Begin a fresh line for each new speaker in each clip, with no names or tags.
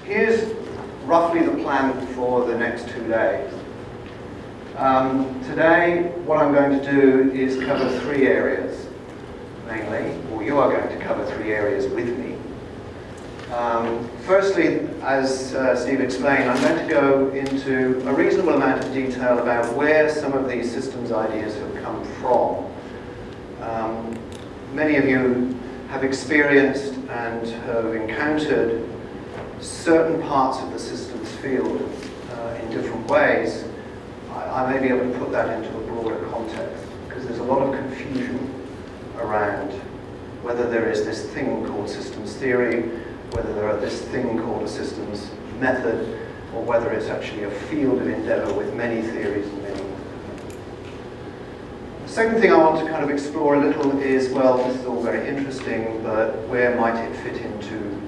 here's roughly the plan for the next 2 days. Today, what I'm going to do is cover 3 areas, mainly, or you are going to cover 3 areas with me. Firstly, as Steve explained, I'm going to go into a reasonable amount of detail about where some of these systems ideas have come from. Many of you have experienced and have encountered certain parts of the systems field in different ways. I may be able to put that into a broader context, because there's a lot of confusion around whether there is this thing called systems theory, whether there is this thing called a systems method, or whether it's actually a field of endeavor with many theories and many. The second thing I want to kind of explore a little is, well, this is all very interesting, but where might it fit into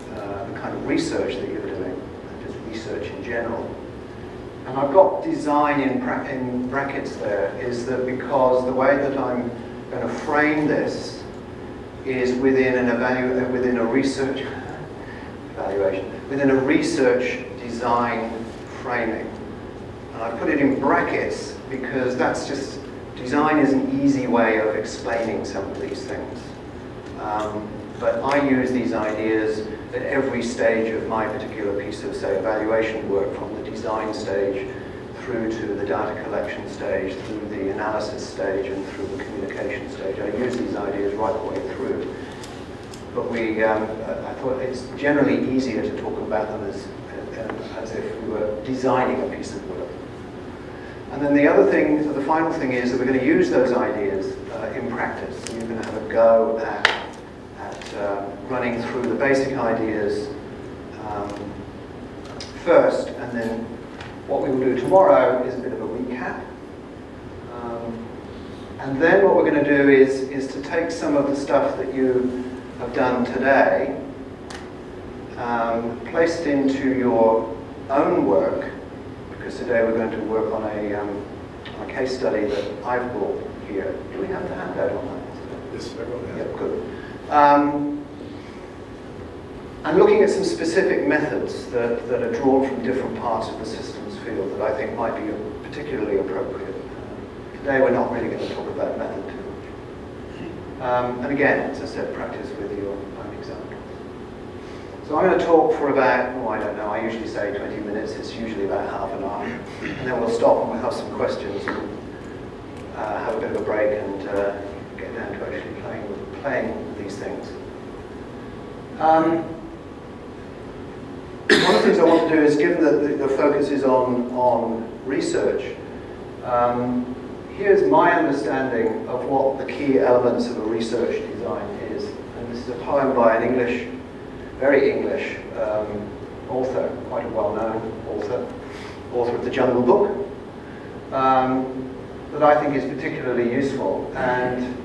the kind of research that you're doing, and just research in general. And I've got design in brackets there, is that because the way that I'm going to frame this is within a research design framing. And I put it in brackets because that's just, design is an easy way of explaining some of these things. But I use these ideas at every stage of my particular piece of, say, evaluation work, from the design stage through to the data collection stage, through the analysis stage, and through the communication stage. I use these ideas right the way through. But I thought it's generally easier to talk about them as if we were designing a piece of work. And then the other thing, the final thing is that we're going to use those ideas in practice. So you're going to have a go at running through the basic ideas first, and then what we will do tomorrow is a bit of a recap. And then what we're going to do is to take some of the stuff that you have done today, place it into your own work, because today we're going to work on a case study that I've brought here. Do we have the handout on that?
Yes, I got that.
Yeah, good. I'm looking at some specific methods that are drawn from different parts of the systems field that I think might be particularly appropriate. Today we're not really going to talk about method too much. And again, as I said, practice with your own examples. So I'm going to talk for about, I don't know, I usually say 20 minutes, it's usually about half an hour. And then we'll stop and we'll have some questions and have a bit of a break and get down to actually playing with these things. One of the things I want to do is, given that the focus is on research, here's my understanding of what the key elements of a research design is. And this is a poem by an very English author, quite a well-known author of the Jungle Book, that I think is particularly useful. And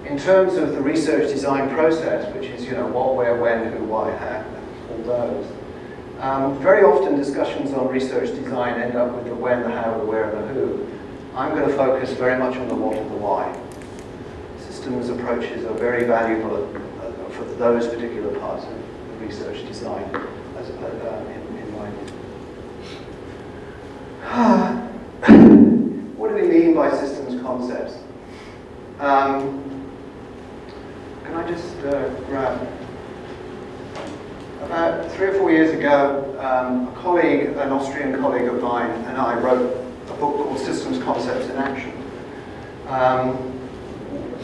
in terms of the research design process, which is, what, where, when, who, why, how, all those, very often discussions on research design end up with the when, the how, the where, and the who. I'm going to focus very much on the what and the why. Systems approaches are very valuable for those particular parts of the research design, in my view. What do we mean by systems concepts? Can I just grab? About 3 or 4 years ago, a colleague, an Austrian colleague of mine, and I wrote a book called Systems Concepts in Action,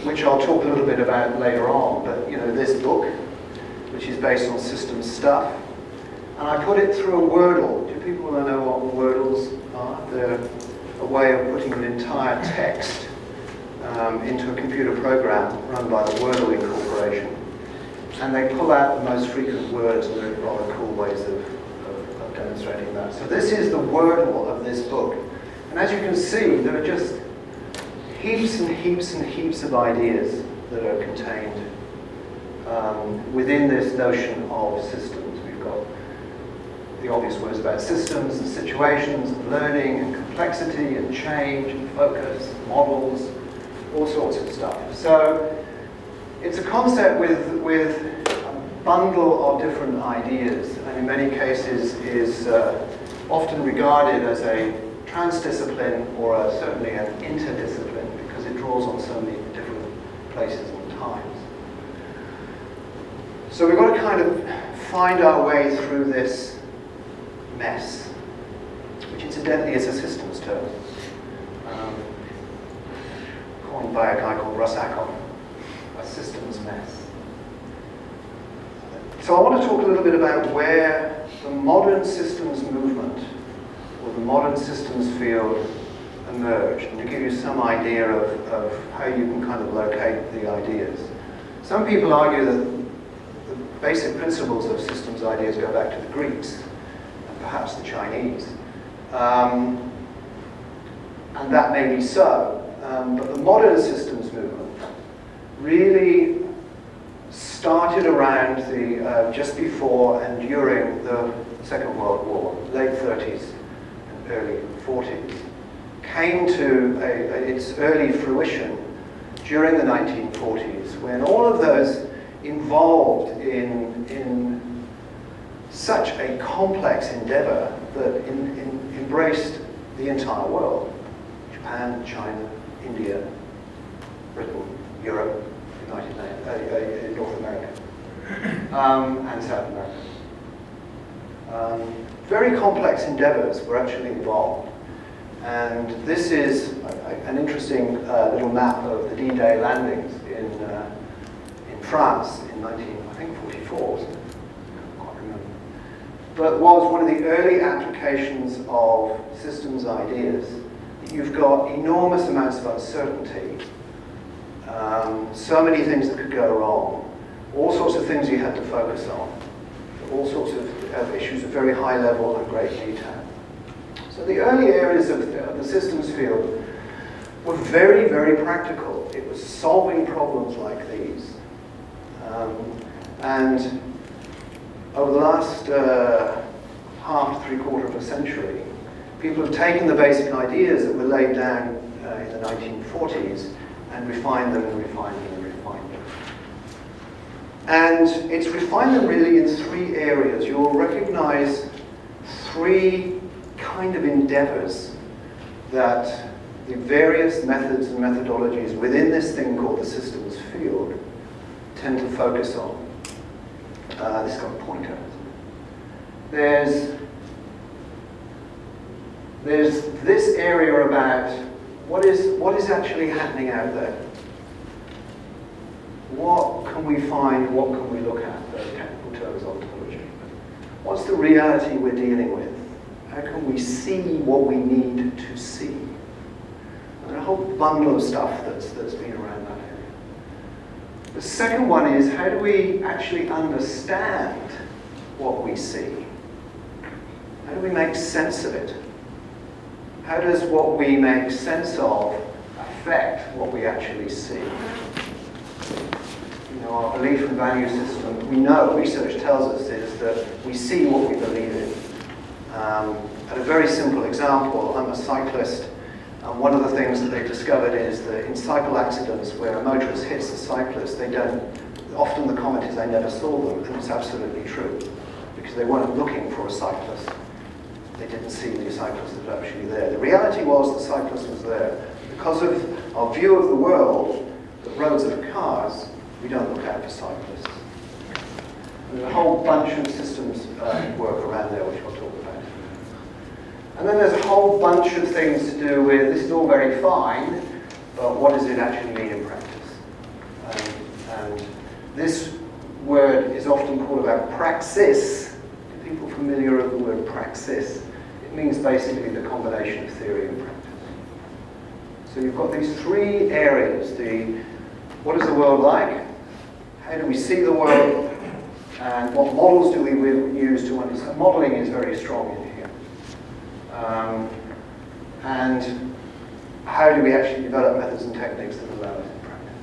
which I'll talk a little bit about later on. But this book, which is based on systems stuff, and I put it through a Wordle. Do people know what Wordles are? They're a way of putting an entire text into a computer program run by the Wordle Incorporation. And they pull out the most frequent words, and there are rather cool ways of demonstrating that. So this is the Wordle of this book. And as you can see, there are just heaps and heaps and heaps of ideas that are contained within this notion of systems. We've got the obvious words about systems and situations and learning and complexity and change and focus, models, all sorts of stuff. So it's a concept with bundle of different ideas, and in many cases is often regarded as a transdiscipline or certainly an interdiscipline, because it draws on so many different places and times. So we've got to kind of find our way through this mess, which incidentally is a systems term, coined by a guy called Russ Acon, a systems mess. So I want to talk a little bit about where the modern systems movement or the modern systems field emerged, and to give you some idea of how you can kind of locate the ideas. Some people argue that the basic principles of systems ideas go back to the Greeks and perhaps the Chinese. And that may be so, but the modern systems movement really started around the just before and during the Second World War, late 30s and early 40s, came to its early fruition during the 1940s, when all of those involved in such a complex endeavor that embraced the entire world: Japan, China, India, Britain, Europe, North America, and South America. Very complex endeavors were actually involved. And this is an interesting little map of the D-Day landings in France in 1944, wasn't it? I can't quite remember. But was one of the early applications of systems ideas. You've got enormous amounts of uncertainty, so many things that could go wrong, all sorts of things you had to focus on, all sorts of issues of very high level and great detail. So the early areas of the systems field were very, very practical. It was solving problems like these. And over the last half to three-quarter of a century, people have taken the basic ideas that were laid down in the 1940s and refined them and refined them and refined them. And it's refined them really in three areas. You'll recognize three kind of endeavors that the various methods and methodologies within this thing called the systems field tend to focus on. This has got a pointer. There's this area about what is actually happening out there. What can we find? What can we look at? Those technical terms, ontology. What's the reality we're dealing with? How can we see what we need to see? And a whole bundle of stuff that's been around that area. The second one is, how do we actually understand what we see? How do we make sense of it? How does what we make sense of affect what we actually see? You know, our belief and value system, we know, research tells us, is that we see what we believe in. And a very simple example, I'm a cyclist, and one of the things that they've discovered is that in cycle accidents where a motorist hits a cyclist, often the comment is they never saw them, and it's absolutely true, because they weren't looking for a cyclist. They didn't see the cyclist that was actually there. The reality was the cyclist was there. Because of our view of the world, that roads are for cars, we don't look out for cyclists. And there's a whole bunch of systems work around there, which I'll talk about. And then there's a whole bunch of things to do with, this is all very fine, but what does it actually mean in practice? And this word is often called about praxis. Are people familiar with the word praxis? It means basically the combination of theory and practice. So you've got these three areas. What is the world like? How do we see the world? And what models do we use to understand? Modeling is very strong in here. And how do we actually develop methods and techniques that allow us in practice?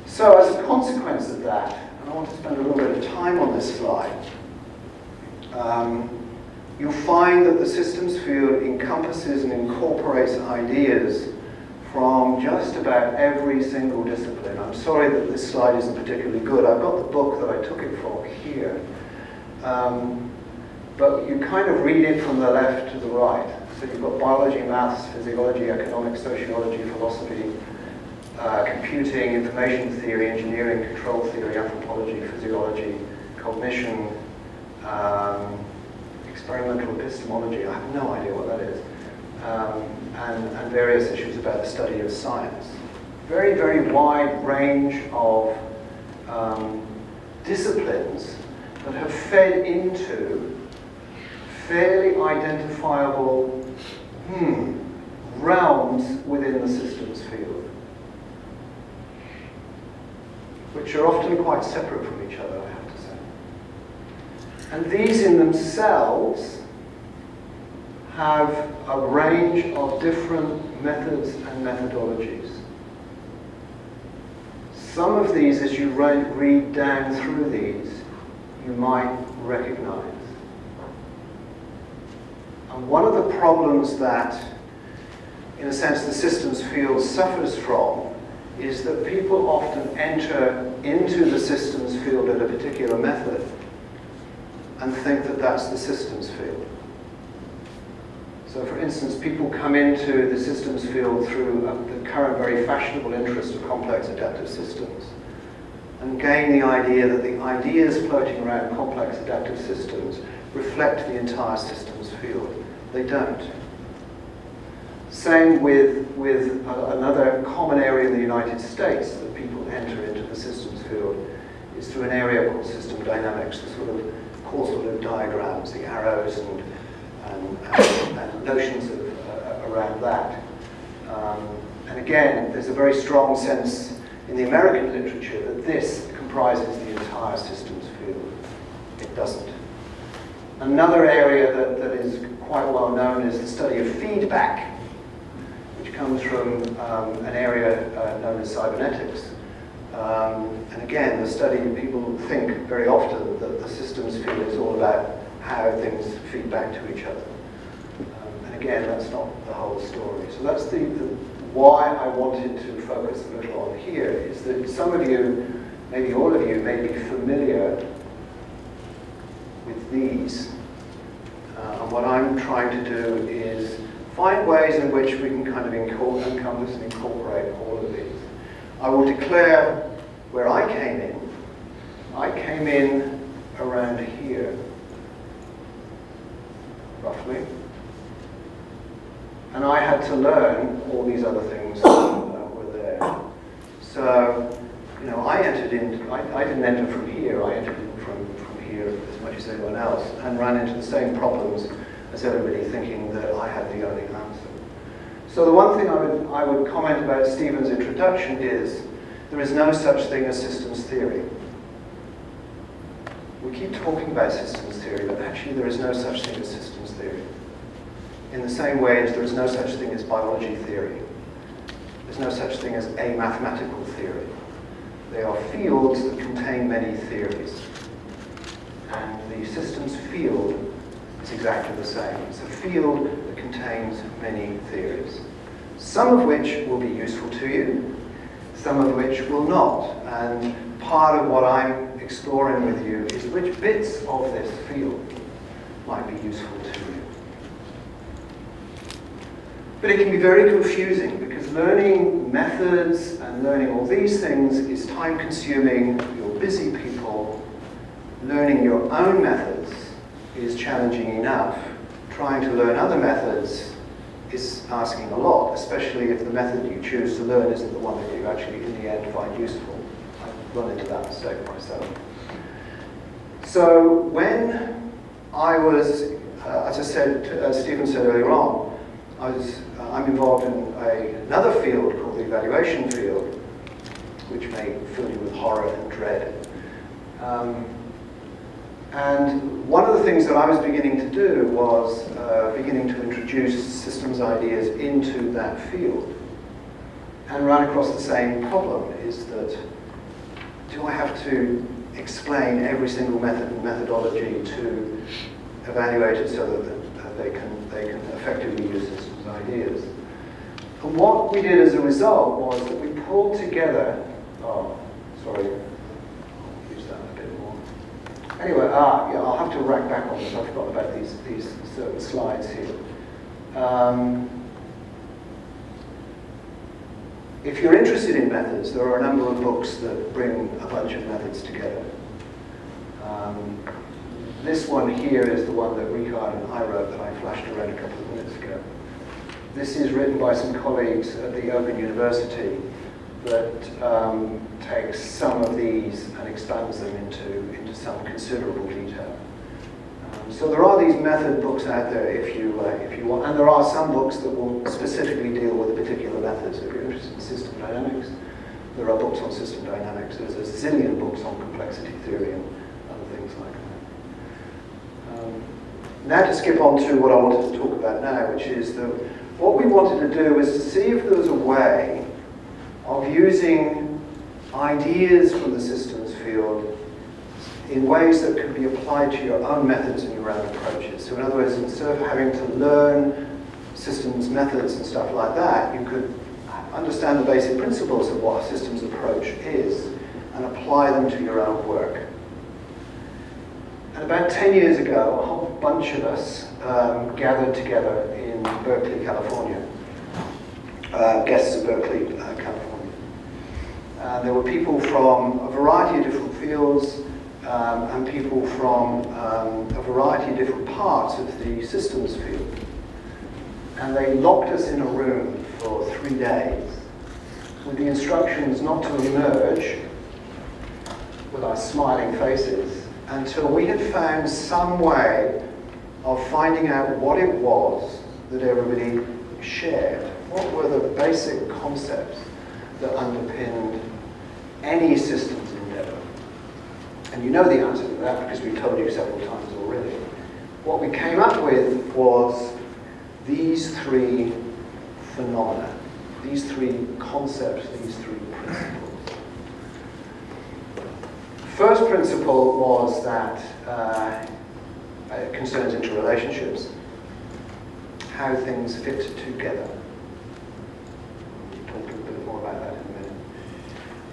So as a consequence of that, and I want to spend a little bit of time on this slide, you'll find that the systems field encompasses and incorporates ideas from just about every single discipline. I'm sorry that this slide isn't particularly good. I've got the book that I took it from here. But you kind of read it from the left to the right. So you've got biology, maths, physiology, economics, sociology, philosophy, computing, information theory, engineering, control theory, anthropology, physiology, cognition, experimental epistemology. I have no idea what that is. And various issues about the study of science. Very, very wide range of disciplines that have fed into fairly identifiable realms within the systems field, which are often quite separate from each other, I have to say. And these in themselves have a range of different methods and methodologies. Some of these, as you read down through these, you might recognize. And one of the problems that, in a sense, the systems field suffers from is that people often enter into the systems field at a particular method and think that that's the systems field. So, for instance, people come into the systems field through the current very fashionable interest of complex adaptive systems and gain the idea that the ideas floating around complex adaptive systems reflect the entire systems field. They don't. Same with another common area in the United States that people enter into the systems field is through an area called system dynamics, the sort of causal loop diagrams, the arrows and notions around that. And again, there's a very strong sense in the American literature that this comprises the entire systems field. It doesn't. Another area that is quite well known is the study of feedback, which comes from an area known as cybernetics. And again, the study, people think very often that the systems field is all about how things feed back to each other. And again, that's not the whole story. So that's the why I wanted to focus a little on here, is that some of you, maybe all of you, may be familiar with these. And what I'm trying to do is find ways in which we can kind of encompass and incorporate all of these. I will declare where I came in. I came in around here, roughly. And I had to learn all these other things that were there. So, you know, I didn't enter from here, I entered in from here as much as anyone else, and ran into the same problems as everybody, thinking that I had the only answer. So the one thing I would comment about Stephen's introduction is there is no such thing as systems theory. We keep talking about systems theory, but actually there is no such thing as systems theory. In the same way as there is no such thing as biology theory. There's no such thing as a mathematical theory. They are fields that contain many theories. And the systems field is exactly the same. It's a field that contains many theories. Some of which will be useful to you, some of which will not. And part of what I'm exploring with you is which bits of this field might be useful to you. But it can be very confusing because learning methods and learning all these things is time consuming. You're busy people. Learning your own methods is challenging enough. Trying to learn other methods is asking a lot, especially if the method you choose to learn isn't the one that you actually in the end find useful. I've run into that mistake myself. So when I was, as I said, as Stephen said earlier on, I'm involved in another field called the evaluation field, which may fill you with horror and dread. And one of the things that I was beginning to do was beginning to introduce systems ideas into that field, and ran across the same problem, is that do I have to explain every single method and methodology to evaluators so that they can effectively use systems ideas? And what we did as a result was that we pulled together, I'll use that a bit more. Anyway, yeah, I'll have to rack back on this. I forgot about these certain slides here. If you're interested in methods, there are a number of books that bring a bunch of methods together. This one here is the one that Richard and I wrote that I flashed around a couple of minutes ago. This is written by some colleagues at the Open University that takes some of these and expands them into some considerable detail. So there are these method books out there if you want, and there are some books that will specifically deal with a particular method. So if you're interested in system dynamics, there are books on system dynamics. There's a zillion books on complexity theory and other things like that. Now to skip on to what I wanted to talk about now, which is what we wanted to do was to see if there was a way of using ideas from the systems field in ways that could be applied to your own methods and your own approaches. So in other words, instead of having to learn systems methods and stuff like that, you could understand the basic principles of what a systems approach is and apply them to your own work. And about 10 years ago, a whole bunch of us gathered together in Berkeley, California, guests of Berkeley, California. There were people from a variety of different fields and people from a variety of different parts of the systems field. And they locked us in a room for 3 days with the instructions not to emerge with our smiling faces until we had found some way of finding out what it was that everybody shared. What were the basic concepts that underpinned any systems endeavor? And you know the answer to that because we've told you several times already. What we came up with was these three phenomena, these three concepts, these three principles. First principle was that it concerns interrelationships, how things fit together. We'll talk a bit more about that in a minute.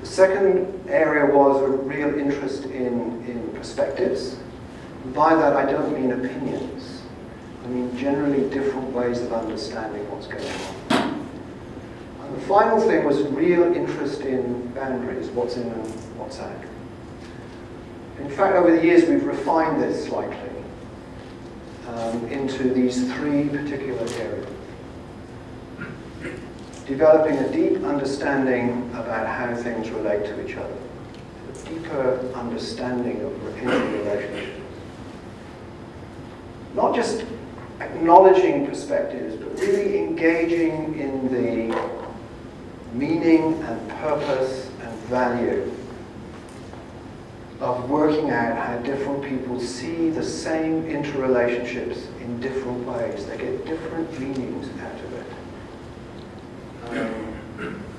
The second area was a real interest in perspectives. And by that I don't mean opinions. I mean generally different ways of understanding what's going on. And the final thing was a real interest in boundaries, what's in and what's out. In fact, over the years, we've refined this slightly into these three particular areas. Developing a deep understanding about how things relate to each other. A deeper understanding of interrelationships. Not just acknowledging perspectives, but really engaging in the meaning and purpose and value of working out how different people see the same interrelationships in different ways. They get different meanings out of it.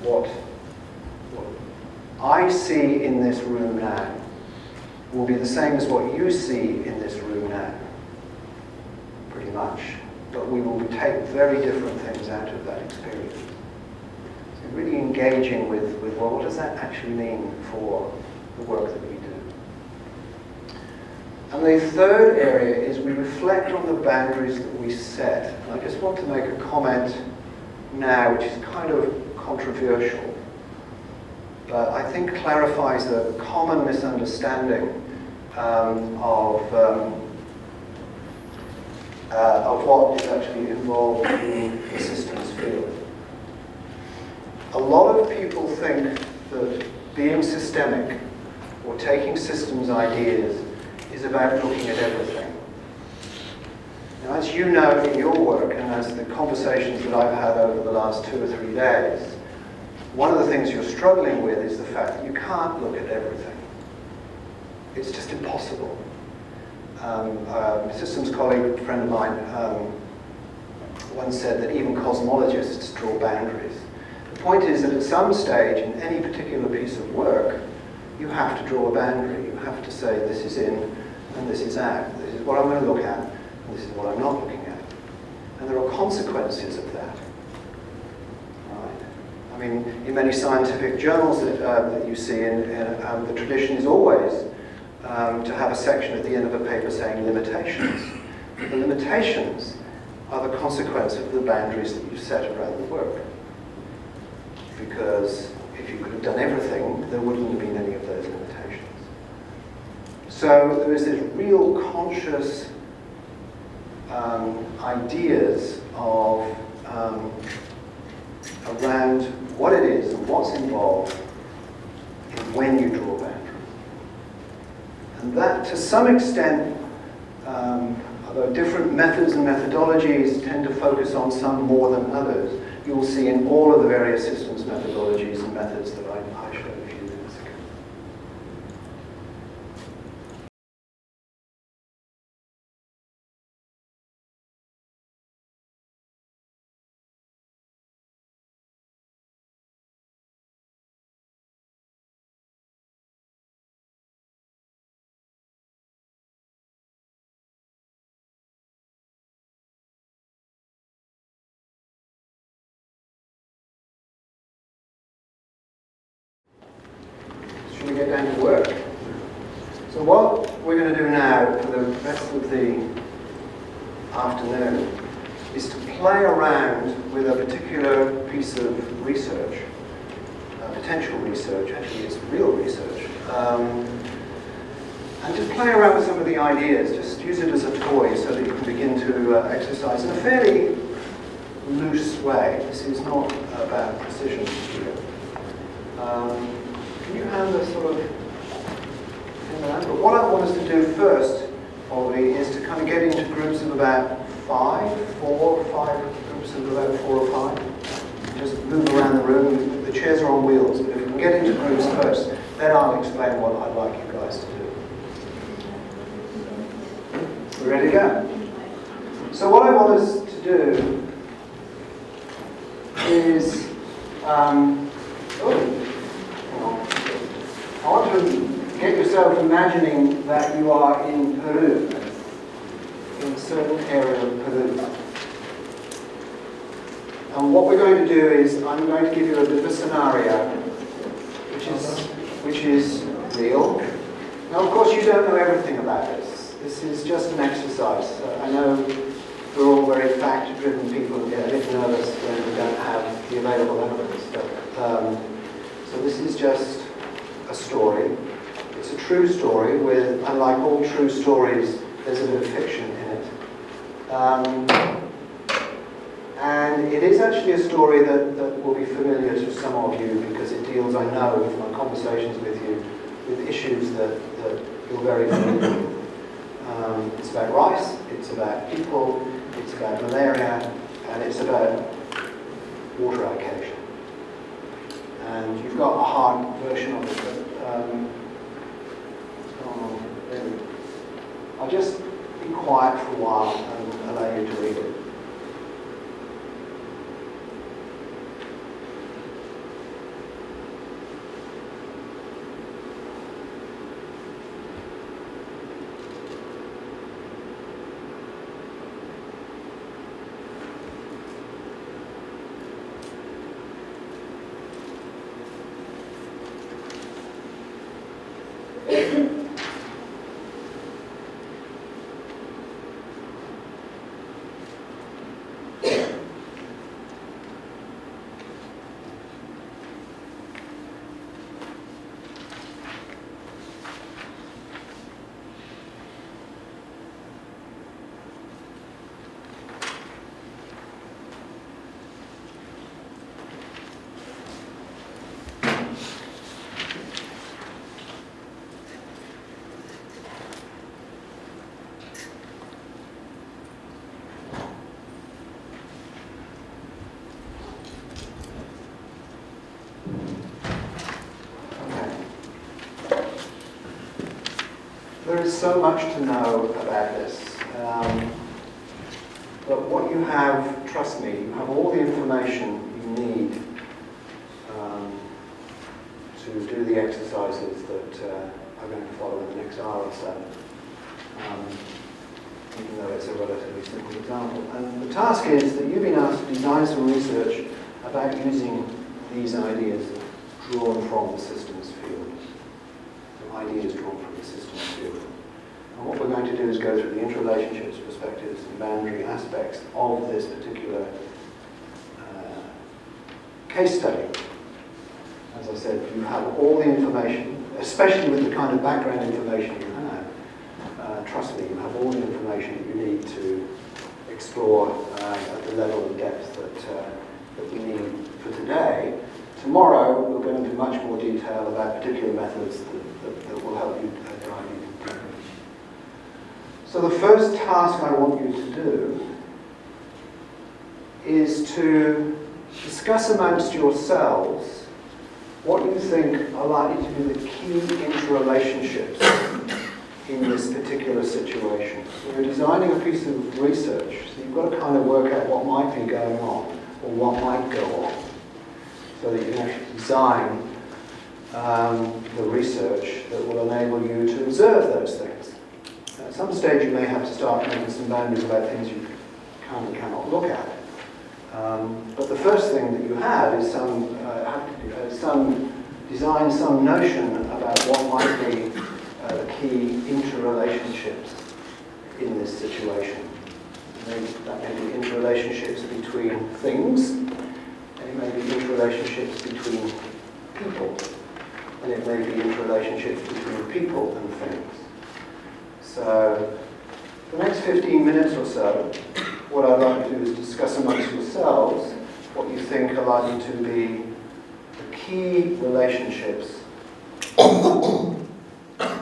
What I see in this room now will be the same as what you see in this room now, pretty much. But we will take very different things out of that experience. So really engaging with well, what does that actually mean for the work that we do? And the third area is we reflect on the boundaries that we set. And I just want to make a comment now, which is kind of controversial, but I think clarifies the common misunderstanding of what is actually involved in the systems field. A lot of people think that being systemic or taking systems ideas is about looking at everything. Now, as you know in your work, and as the conversations that I've had over the last 2 or 3 days, one of the things you're struggling with is the fact that you can't look at everything. It's just impossible. A systems colleague, a friend of mine, once said that even cosmologists draw boundaries. The point is that at some stage in any particular piece of work, you have to draw a boundary. You have to say this is in and this is out. This is what I'm going to look at, and this is what I'm not looking at. And there are consequences of that. mean, in many scientific journals that you see, the tradition is always to have a section at the end of a paper saying limitations. The limitations are the consequence of the boundaries that you've set around the work. Because if you could have done everything, there wouldn't have been any of those limitations. So there is this real conscious ideas of around what it is and what's involved in when you draw boundaries. And that, to some extent, although different methods and methodologies tend to focus on some more than others, you will see in all of the various systems methodologies and methods that I showed a few minutes ago. Should we get down to work? So what we're going to do now for the rest of the afternoon is to play around with a particular piece of research, potential research, actually it's real research, and just play around with some of the ideas. Just use it as a toy so that you can begin to exercise in a fairly loose way. This is not about precision here. Can you hand a sort of in that? But what I want us to do first, probably, is to kind of get into groups of about 4 or 5 groups of about 4 or 5. Just move around the room. The chairs are on wheels, but if we can get into groups first, then I'll explain what I'd like you guys to do. We ready to go? So what I want us to do is I want to get yourself imagining that you are in Peru, in a certain area of Peru. And what we're going to do is I'm going to give you a bit of a scenario which is real. Now, of course, you don't know everything about this. This is just an exercise. I know we're all very fact-driven people and get a bit nervous when we don't have the available evidence. But, so this is just a story. It's a true story with, unlike all true stories, there's a bit of fiction in it. And it is actually a story that will be familiar to some of you because it deals, I know, from my conversations with you, with issues that you're very familiar with. It's about rice, it's about people, it's about malaria, and it's about water allocation. And you've got a hard version of it, but what's going on there? I'll just be quiet for a while and allow you to read it. There is so much to know about this, but what you have, trust me, you have all the information you need to do the exercises that are going to follow in the next hour or so, even though it's a relatively simple example. And the task is that you've been asked to design some research about using these ideas drawn from the systems field. So ideas drawn from the systems field. And what we're going to do is go through the interrelationships, perspectives, and boundary aspects of this particular case study. As I said, you have all the information, especially with the kind of background information you have. Trust me, you have all the information that you need to explore at the level of depth that we need for today. Tomorrow, we'll go into much more detail about particular methods that will help you drive you through. So the first task I want you to do is to discuss amongst yourselves what you think are likely to be the key interrelationships in this particular situation. So you're designing a piece of research, so you've got to kind of work out what might be going on or what might go on, so that you can actually design the research that will enable you to observe those things. At some stage you may have to start making some boundaries about things you can and cannot look at. But the first thing that you have is design some notion about what might be the key interrelationships in this situation. That may be interrelationships between things, and it may be interrelationships between people, and it may be interrelationships between people and things. So, the next 15 minutes or so, what I'd like to do is discuss amongst yourselves what you think are likely to be the key relationships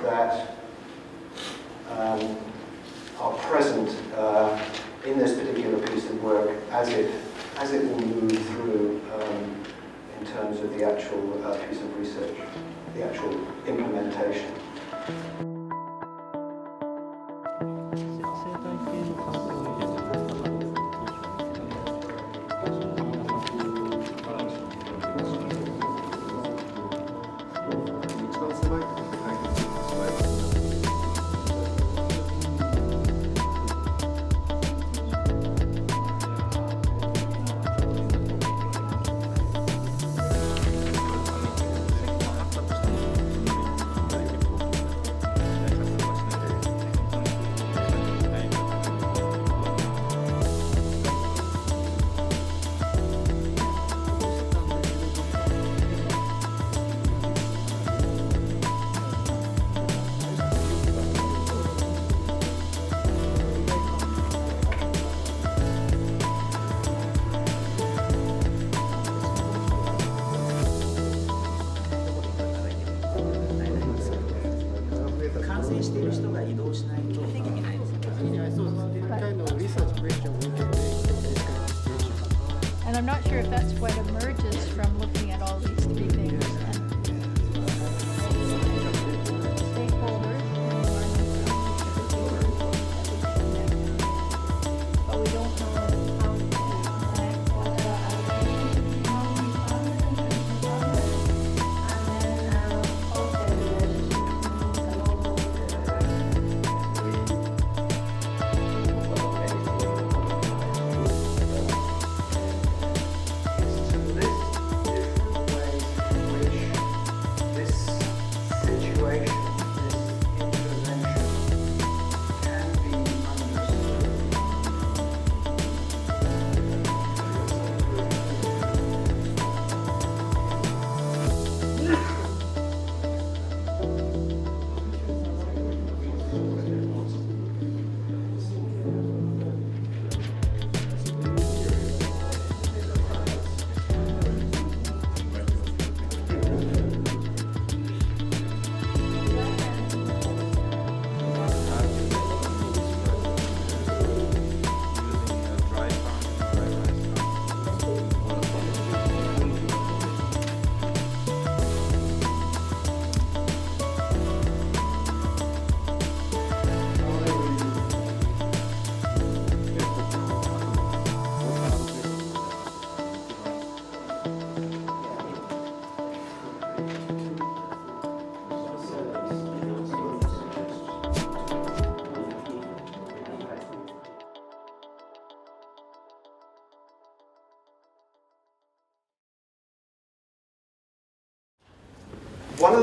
that are present in this particular piece of work as it will move through in terms of the actual piece of research, the actual implementation.
And I'm not sure if that's what emerges from looking at all these three things. Stakeholders, but we don't know how to connect what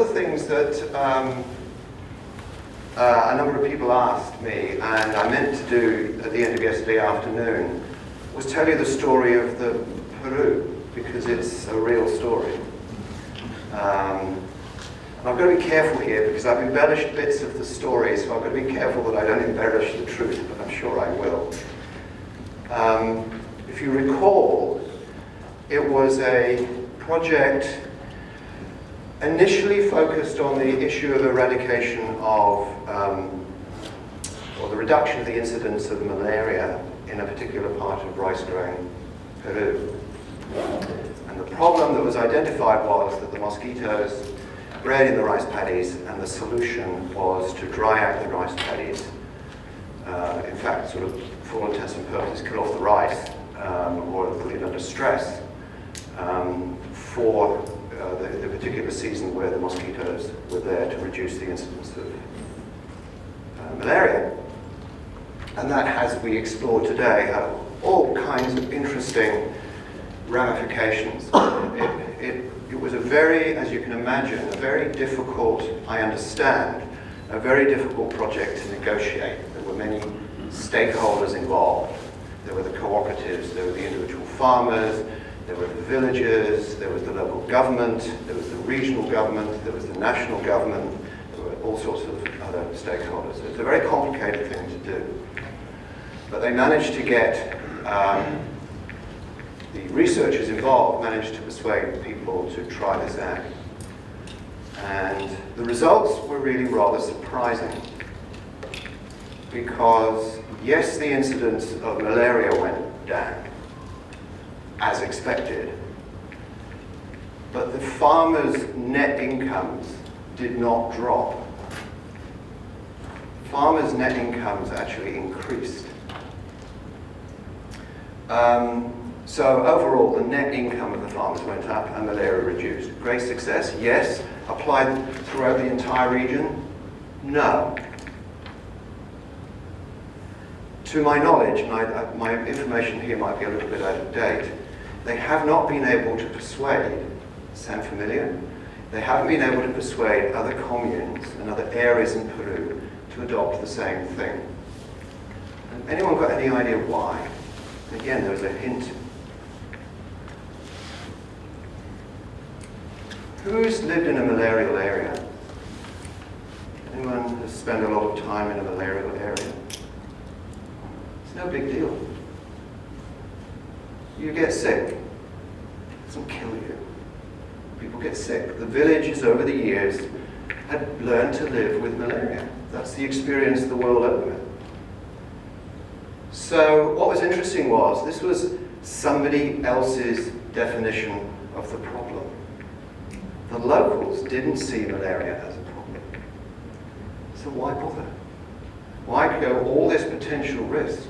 of the things that a number of people asked me, and I meant to do at the end of yesterday afternoon, was tell you the story of the Peru, because it's a real story. And I've got to be careful here, because I've embellished bits of the story, so I've got to be careful that I don't embellish the truth, but I'm sure I will. If you recall, it was a project initially focused on the issue of eradication of, or the reduction of the incidence of malaria in a particular part of rice-growing Peru. And the problem that was identified was that the mosquitoes bred in the rice paddies, and the solution was to dry out the rice paddies. In fact, sort of, for all intents and purposes, kill off the rice, or put it under stress for the particular season where the mosquitoes were there to reduce the incidence of malaria. And that, as we explored today, had all kinds of interesting ramifications. It was a very, as you can imagine, a very difficult, I understand, a very difficult project to negotiate. There were many stakeholders involved. There were the cooperatives, there were the individual farmers, there were the villagers, there was the local government, there was the regional government, there was the national government, there were all sorts of other stakeholders. It's a very complicated thing to do. But they managed to get, the researchers involved managed to persuade people to try this out. And the results were really rather surprising, because yes, the incidence of malaria went down, as expected, but the farmers' net incomes did not drop. Farmers' net incomes actually increased. So overall, the net income of the farmers went up and malaria reduced. Great success, yes. Applied throughout the entire region? No. To my knowledge, and my information here might be a little bit out of date, they have not been able to persuade, sound familiar? They haven't been able to persuade other communes and other areas in Peru to adopt the same thing. And anyone got any idea why? Again, there was a hint. Who's lived in a malarial area? Anyone has spent a lot of time in a malarial area? It's no big deal. You get sick. It doesn't kill you. People get sick. The villages over the years had learned to live with malaria. That's the experience the world over with. So what was interesting was this was somebody else's definition of the problem. The locals didn't see malaria as a problem. So why bother? Why go all this potential risk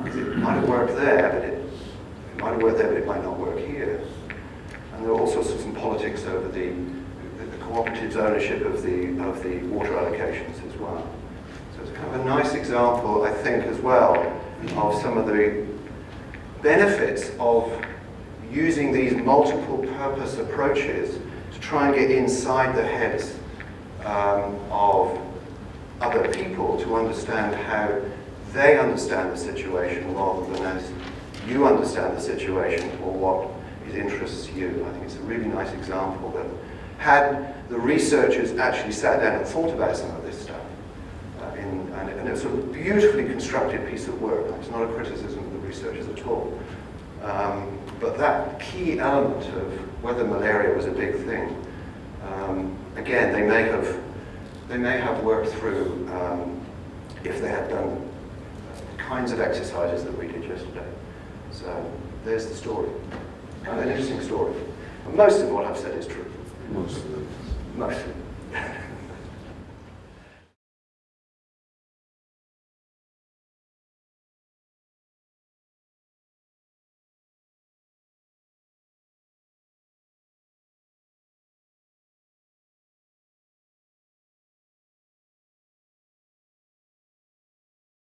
because it might have worked there, but it might have worked there, but it might not work here. And there were all sorts of some politics over the cooperative's ownership of the water allocations as well. So it's kind of a nice example, I think, as well, of some of the benefits of using these multiple purpose approaches to try and get inside the heads of other people to understand how they understand the situation rather than as you understand the situation or what interests you. I think it's a really nice example that had the researchers actually sat down and thought about some of this stuff, and it's a beautifully constructed piece of work. It's not a criticism of the researchers at all. But that key element of whether malaria was a big thing, again, they may have worked through if they had done the kinds of exercises that we did yesterday. So there's the story. Kind of an interesting story. And most of what I've said is true. Most of it.